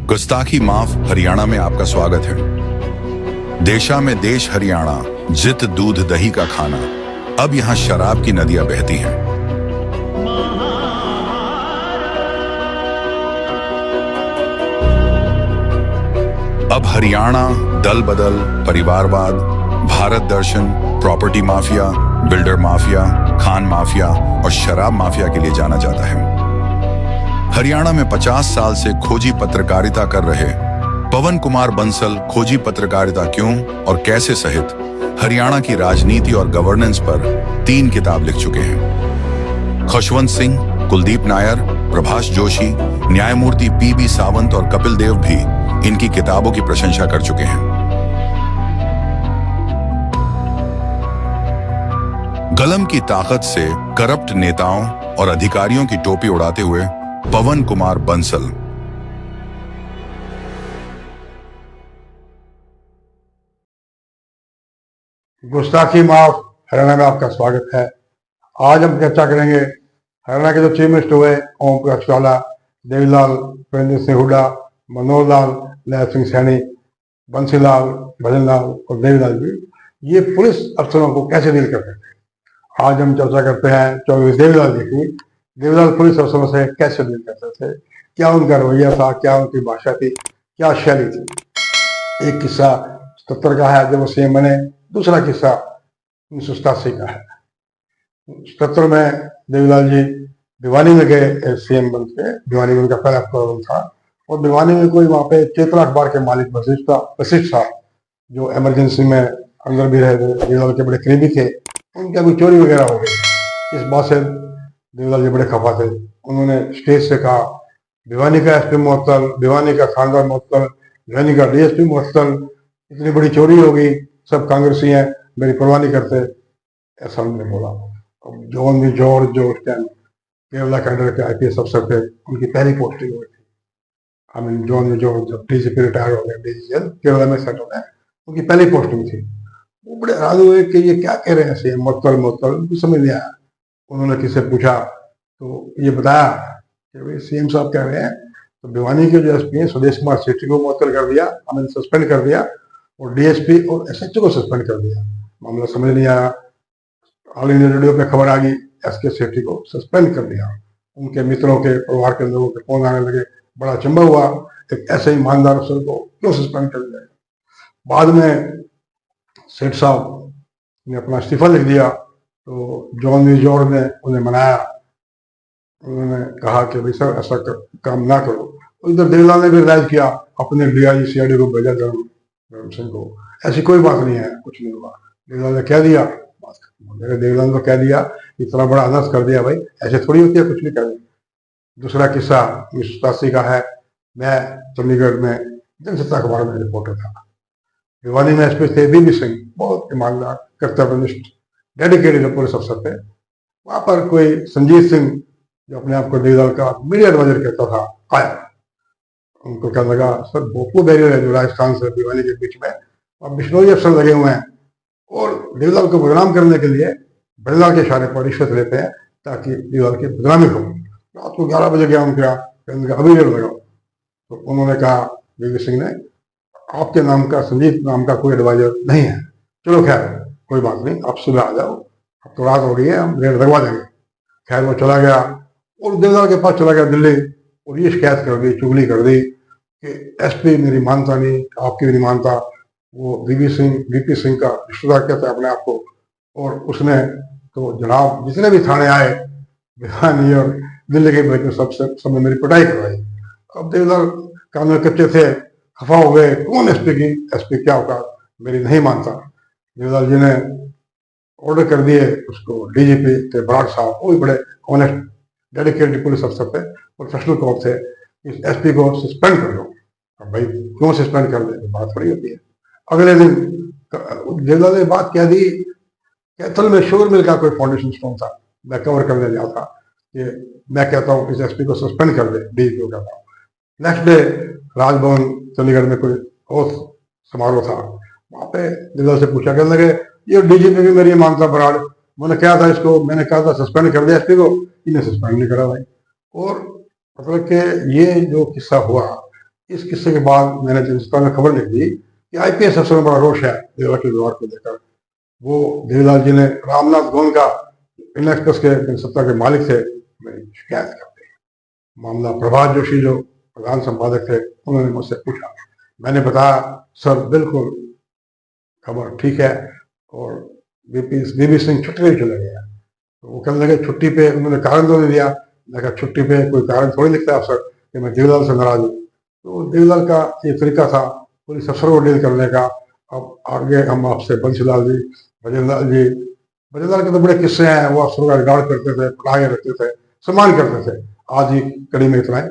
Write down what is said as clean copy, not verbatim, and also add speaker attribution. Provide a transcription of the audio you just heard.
Speaker 1: गुस्ताखी माफ हरियाणा में आपका स्वागत है। देशा में देश हरियाणा, जित दूध दही का खाना। अब यहाँ शराब की नदियां बहती हैं। अब हरियाणा दल बदल, परिवारवाद, Bharat Darshan, property mafia, builder mafia, खान माफिया और शराब माफिया के लिए जाना जाता है। हरियाणा में 50 साल से खोजी पत्रकारिता कर रहे पवन कुमार बंसल खोजी पत्रकारिता क्यों और कैसे सहित हरियाणा की राजनीति और गवर्नेंस पर 3 किताब लिख चुके हैं। खुशवंत सिंह, कुलदीप नायर, प्रभाष जोशी, न्यायमूर्ति पीबी सावंत और कपिल देव भी इनकी किताबों की प्रशंसा कर चुके हैं। कलम की ताकत से करप्ट नेताओं और अधिकारियों की टोपी उड़ाते हुए पवन कुमार बंसल।
Speaker 2: गुस्ताखी माफ हरियाणा में आपका स्वागत है। आज हम चर्चा करेंगे हरियाणा के जो चीफ मिनिस्टर हुए ओम प्रकाश चौटाला, देवीलाल, वीरेंद्र सिंह हुड्डा, मनोहर लाल, लहर सिंह सैनी, बंसीलाल, भजनलाल और देवीलाल जी, ये पुलिस अफसरों को कैसे डील करते थे। आज हम चर्चा करते हैं 24 देवीलाल जी की। देवीलाल पुलिस अफसरों से कैसे डील करते थे, क्या उनका रवैया था, क्या उनकी भाषा थी, क्या शैली थी। एक किस्सा 77 का है जब वो सीएम बने, दूसरा किस्सा 1987 का है। 77 में देवीलाल जी भिवानी में गए सीएम बन के। भिवानी में उनका पहला प्रोग्राम था और भिवानी में कोई वहां पे चेतना अखबार के मालिक वशिष्ठ था जो इमरजेंसी में अंदर भी रहे थे, देवीलाल के बड़े करीबी थे। उनका कोई चोरी वगैरह हो गई। इस बात से देवीलाल जी बड़े खफा थे। उन्होंने स्टेज से कहा भिवानी का एसपी मुअत्तल, भिवानी का थानेदार मुअत्तल, भिवानी का डीएसपी मुअत्तल, इतनी बड़ी चोरी हो गई, सब कांग्रेसी हैं, मेरी परवाह नहीं करते। ऐसा उन्होंने बोला। अब जॉन वी जॉर्ज जो उस टाइम केरला कैडर के आईपीएस अफसर थे, उनकी पहली पोस्टिंग हुई थी। जॉन वी जॉर्ज जब डीजीपी रिटायर हो गए, डीजीएल केरला में सेट हो गए, उनकी पहली पोस्टिंग थी। वो बड़े हैरान हुए कि ये क्या कह रहे हैं सीएम, मुअत्तल, उनको समझ नहीं आया। उन्होंने किससे पूछा तो ये बताया कि भाई सीएम साहब कह रहे हैं तो भिवानी के जो एसपी हैं सुदेश कुमार सेठी को मुअत्तल कर दिया, हमें सस्पेंड कर दिया, और डीएसपी और एसएचओ को सस्पेंड कर दिया। मामला समझ नहीं आया। ऑल इंडिया रेडियो पे खबर आ गई, एसके सेठी को सस्पेंड कर दिया। उनके मित्रों के, परिवार के लोगों के फोन आने लगे, बड़ा अचंभा हुआ, एक ऐसे ईमानदार अफसर को क्यों सस्पेंड कर दिया। बाद में सेठ साहब ने अपना इस्तीफा लिख दिया तो जॉन वी जॉर्ज ने उन्हें मनाया। उन्होंने कहा कि भाई सर ऐसा काम ना करो। इधर देवीलाल ने भी रिलाइज किया, अपने डीआईजी सीआईडी को भेजा धर्म सिंह को, ऐसी कोई बात नहीं है, कुछ नहीं हुआ। देवीलाल ने कह दिया, देवीलाल ने कह दिया, इतना बड़ा अनर्थ कर दिया, भाई ऐसे थोड़ी होती है, कुछ नहीं कर दिया। दूसरा किस्सा 1987 का है। मैं चंडीगढ़ में जनसत्ता अखबार में रिपोर्टर था। भिवानी में एसपी थे बीबी सिंह, बहुत ईमानदार, कर्तव्यनिष्ठ, डेडिकेटेड पुलिस अफसर थे। वहां पर कोई संजीत सिंह जो अपने आप को देवीलाल का मीडिया एडवाइजर कहता था, आया। उनको क्या लगा, सर भोपू बैरियर है जो राजस्थान से भिवानी के बीच में, अब बिश्नोई अफसर लगे हुए हैं और देवीलाल को बदनाम करने के लिए भजनलाल के इशारे पर रिश्वत लेते हैं ताकि देवीलाल की बदनामी हो। रात को 11 बजे गया उनका, अभी रेड लगाओ। तो उन्होंने कहा बीबी सिंह ने, आपके नाम का, संजीत नाम का कोई एडवाइजर नहीं है। चलो खैर कोई बात नहीं, आप सुबह आ जाओ, अब तो रात हो रही है, हम रेड लगवा देंगे। खैर वो चला गया और देवीलाल के पास चला गया दिल्ली और ये शिकायत कर दी, चुगली कर दी कि एसपी मेरी मानता नहीं, आपकी भी नहीं मानता। वो वीपी सिंह का रिश्तेदार कहता है अपने आप को, और उसने तो जनाब जितने भी थाने आए भिवानी और दिल्ली के बीच में सबने मेरी पिटाई करवाई। अब देवीलाल कान में कच्चे थे, खफा हो गए, कौन एसपी क्या होगा, मेरी नहीं मानता। देवीलाल जी ने ऑर्डर कर दिए उसको, डीजीपी थे बराड़ साहब, वो भी बड़े ऑनेस्ट डेडिकेटेड पुलिस अफसर थे, प्रोफेशनल कॉप थे, इस एसपी को सस्पेंड कर दो। अब भाई क्यों सस्पेंड कर दे, बात थोड़ी होती है। अगले दिन देवीलाल ने बात कह दी, कैथल में शुगर मिल का कोई फाउंडेशन स्टोन था, मैं कवर करने गया था कि मैं कहता हूँ इस एसपी को सस्पेंड कर दे, डीजीपी को कहता हूँ। नेक्स्ट डे राजभवन चंडीगढ़ में कोई और समारोह था, वहां पे देवीलाल से पूछा, कहने लगे ये डीजीपी भी मेरी मानता बराड़, मैंने कहा था इसको, मैंने कहा था सस्पेंड कर दिया एसपी को, इन्हें सस्पेंड नहीं करा भाई। और मतलब कि ये जो किस्सा हुआ इस किस्से के बाद मैंने हिंदुस्तान में खबर लिख दी कि आईपीएस अफसर में बड़ा रोष है देवीलाल के व्यवहार को लेकर। वो देवीलाल जी ने रामनाथ गोविंद का इंडियन एक्सप्रेस के सत्ता के मालिक थे, मेरी शिकायत करते हैं। मामला प्रभात जोशी जो प्रधान संपादक थे उन्होंने मुझसे पूछा, मैंने बताया सर बिल्कुल खबर ठीक है, और बीपी सिंह छुट्टी पे चले गया। तो वो कहने लगे छुट्टी पे, उन्होंने कारण तो नहीं दिया। मैं कहा छुट्टी पे कोई कारण थोड़ी लिखता है अफसर कि मैं देवीलाल से नाराज हूँ। तो देवीलाल का ये तरीका था पुलिस अफसर को डील करने का। अब आगे हम आपसे बंसीलाल जी, बजरंग के तो बड़े किस्से हैं। वो अफसरों का रिकॉर्ड करते थे, पढ़ाए रखते थे, सम्मान करते थे। आज ही कड़ी में इतना है।